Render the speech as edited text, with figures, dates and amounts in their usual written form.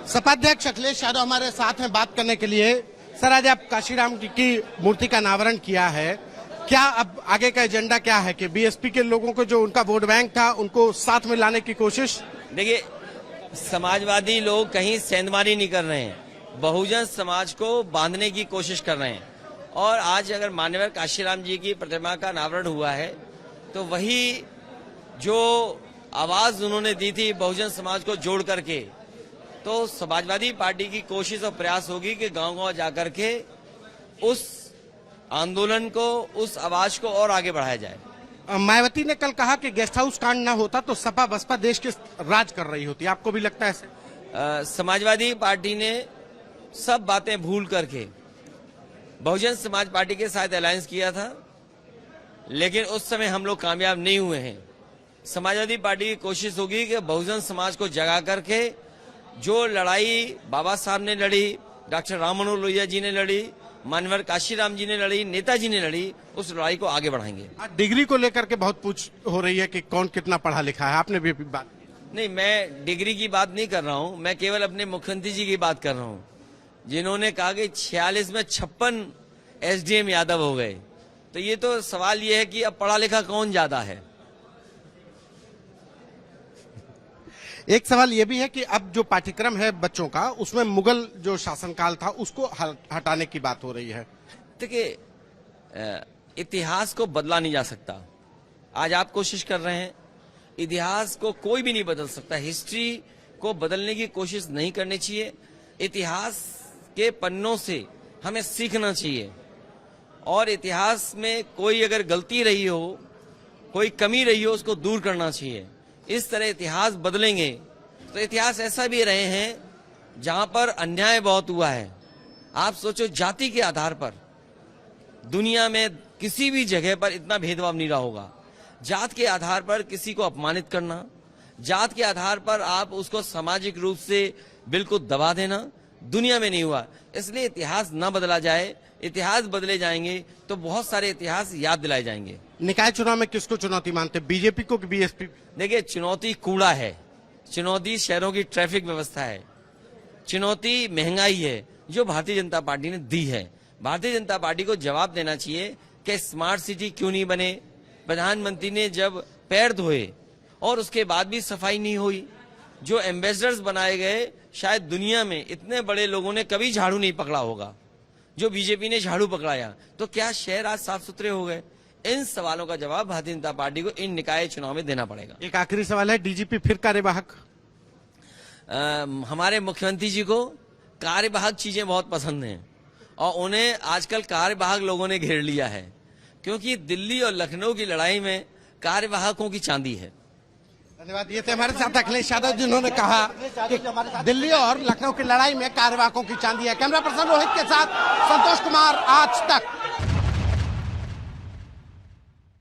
सपा अध्यक्ष अखिलेश यादव हमारे साथ हैं बात करने के लिए। सर, आज आप काशीराम जी की मूर्ति का अनावरण किया है, क्या अब आगे का एजेंडा क्या है कि बीएसपी के लोगों को जो उनका वोट बैंक था उनको साथ में लाने की कोशिश? देखिए, समाजवादी लोग कहीं सेंधमारी नहीं कर रहे हैं, बहुजन समाज को बांधने की कोशिश कर रहे हैं। और आज अगर मान्यवर काशीराम जी की प्रतिमा का अनावरण हुआ है तो वही जो आवाज उन्होंने दी थी बहुजन समाज को जोड़ करके, तो समाजवादी पार्टी की कोशिश और प्रयास होगी कि गांव-गांव जाकर के उस आंदोलन को, उस आवाज को और आगे बढ़ाया जाए। मायावती ने कल कहा कि गेस्ट हाउस कांड ना होता तो सपा बसपा देश के राज कर रही होती, आपको भी लगता है ऐसे? समाजवादी पार्टी ने सब बातें भूल करके बहुजन समाज पार्टी के साथ अलायंस किया था, लेकिन उस समय हम लोग कामयाब नहीं हुए हैं। समाजवादी पार्टी की कोशिश होगी कि बहुजन समाज को जगा करके जो लड़ाई बाबा साहब ने लड़ी, डॉक्टर राम मनोहर लोहिया जी ने लड़ी, मान्यवर काशीराम जी ने लड़ी, नेताजी ने लड़ी, उस लड़ाई को आगे बढ़ाएंगे। डिग्री को लेकर के बहुत पूछ हो रही है कि कौन कितना पढ़ा लिखा है, आपने भी बात? नहीं, मैं डिग्री की बात नहीं कर रहा हूं, मैं केवल अपने मुख्यमंत्री जी की बात कर रहा हूं, जिन्होंने कहा कि 46 में 56 एसडीएम यादव हो गए। तो ये तो सवाल ये है कि अब पढ़ा लिखा कौन ज्यादा है। एक सवाल ये भी है कि अब जो पाठ्यक्रम है बच्चों का, उसमें मुगल जो शासनकाल था उसको हटाने की बात हो रही है। देखिए, इतिहास को बदला नहीं जा सकता। आज आप कोशिश कर रहे हैं, इतिहास को कोई भी नहीं बदल सकता। हिस्ट्री को बदलने की कोशिश नहीं करनी चाहिए। इतिहास के पन्नों से हमें सीखना चाहिए, और इतिहास में कोई अगर गलती रही हो, कोई कमी रही हो, उसको दूर करना चाहिए। इस तरह इतिहास बदलेंगे तो इतिहास ऐसा भी रहे हैं जहां पर अन्याय बहुत हुआ है। आप सोचो, जाति के आधार पर दुनिया में किसी भी जगह पर इतना भेदभाव नहीं रहा होगा। जात के आधार पर किसी को अपमानित करना, जात के आधार पर आप उसको सामाजिक रूप से बिल्कुल दबा देना, दुनिया में नहीं हुआ। इसलिए इतिहास न बदला जाए। इतिहास बदले जाएंगे तो बहुत सारे इतिहास याद दिलाए जाएंगे। निकाय चुनाव में किसको चुनौती मानते, बीजेपी को कि बीएसपी? देखिए, चुनौती कूड़ा है, चुनौती शहरों की ट्रैफिक व्यवस्था है, चुनौती महंगाई है जो भारतीय जनता पार्टी ने दी है। भारतीय जनता पार्टी को जवाब देना चाहिए कि स्मार्ट सिटी क्यों नहीं बने। प्रधानमंत्री ने जब पैर धोए और उसके बाद भी सफाई नहीं हुई। जो एम्बेसडर्स बनाए गए, शायद दुनिया में इतने बड़े लोगों ने कभी झाड़ू नहीं पकड़ा होगा जो बीजेपी ने झाड़ू पकड़ाया। तो क्या शहर आज साफ सुथरे हो गए? इन सवालों का जवाब भारतीय जनता पार्टी को इन निकाय चुनाव में देना पड़ेगा। एक आखिरी सवाल है, डीजीपी फिर कार्यवाहक? हमारे मुख्यमंत्री जी को कार्यवाहक चीजें बहुत पसंद हैं, और उन्हें आजकल कार्यवाहक लोगों ने घेर लिया है, क्योंकि दिल्ली और लखनऊ की लड़ाई में कार्यवाहकों की चांदी है। धन्यवाद। ये थे हमारे साथ अखिलेश यादव, जिन्होंने कहा कि दिल्ली और लखनऊ की लड़ाई में कार्यवाहकों की चांदी है। कैमरा पर्सन रोहित के साथ संतोष कुमार, आज तक।